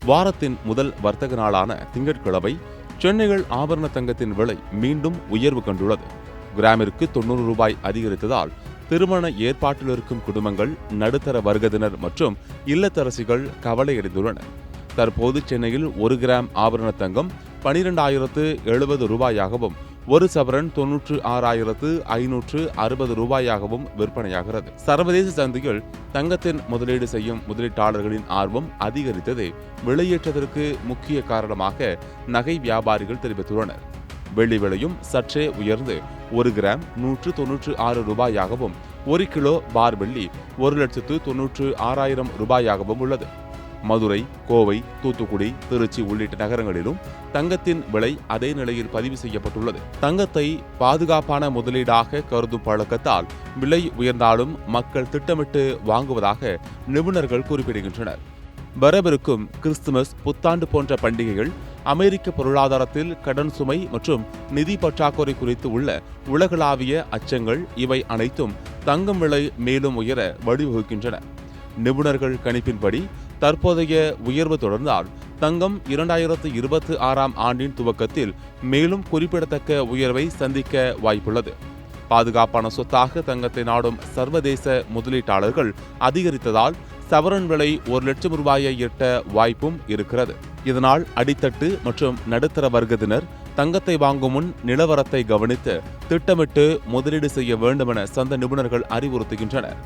வாரத்தின் முதல் வர்த்தக நாளான திங்கட்கிழமை சென்னையில் ஆபரண தங்கத்தின் விலை மீண்டும் உயர்வு கண்டுள்ளது. கிராமிற்கு 90 ரூபாய் அதிகரித்ததால் திருமண ஏற்பாட்டில் இருக்கும் குடும்பங்கள், நடுத்தர வர்க்கத்தினர் மற்றும் இல்லத்தரசிகள் கவலையடைந்துள்ளனர். தற்போது சென்னையில் 1 கிராம் ஆபரண தங்கம் 12,070 ரூபாயாகவும், 1 சவரன் 96,560 ரூபாயாகவும் விற்பனையாகிறது. சர்வதேச சந்தையில் தங்கத்தின் முதலீடு செய்யும் முதலீட்டாளர்களின் ஆர்வம் அதிகரித்ததே விலையேற்றத்திற்கு முக்கிய காரணமாக நகை வியாபாரிகள் தெரிவித்துள்ளனர். வெள்ளி விலையும் சற்றே உயர்ந்து 1 கிராம் 196 ரூபாயாகவும், 1 கிலோ பார் வெள்ளி 1,96,000 ரூபாயாகவும் உள்ளது. மதுரை, கோவை, தூத்துக்குடி, திருச்சி உள்ளிட்ட நகரங்களிலும் தங்கத்தின் விலை அதே நிலையில் பதிவு செய்யப்பட்டுள்ளது. தங்கத்தை பாதுகாப்பான முதலீடாக கருதும் பழக்கத்தால் விலை உயர்ந்தாலும் மக்கள் திட்டமிட்டு வாங்குவதாக நிபுணர்கள் குறிப்பிடுகின்றனர். வரவிருக்கும் கிறிஸ்துமஸ், புத்தாண்டு போன்ற பண்டிகைகள் அமெரிக்க பொருளாதாரத்தில் கடன் சுமை மற்றும் நிதி பற்றாக்குறை குறித்து உள்ள உலகளாவிய அச்சங்கள், இவை அனைத்தும் தங்கம் விலை மேலும் உயர வழிவகுக்கின்றன. நிபுணர்கள் கணிப்பின்படி தற்போதைய உயர்வு தொடர்ந்தால் தங்கம் 2026ஆம் ஆண்டின் துவக்கத்தில் மேலும் குறிப்பிடத்தக்க உயர்வை சந்திக்க வாய்ப்புள்ளது. பாதுகாப்பான சொத்தாக தங்கத்தை நாடும் சர்வதேச முதலீட்டாளர்கள் அதிகரித்ததால் சவரன் விலை 1 லட்சம் ரூபாயை எட்ட வாய்ப்பும் இருக்கிறது. இதனால் அடித்தட்டு மற்றும் நடுத்தர வர்க்கத்தினர் தங்கத்தை வாங்கும் முன் நிலவரத்தை கவனித்து திட்டமிட்டு முதலீடு செய்ய வேண்டும் என சந்தை நிபுணர்கள் அறிவுறுத்துகின்றனர்.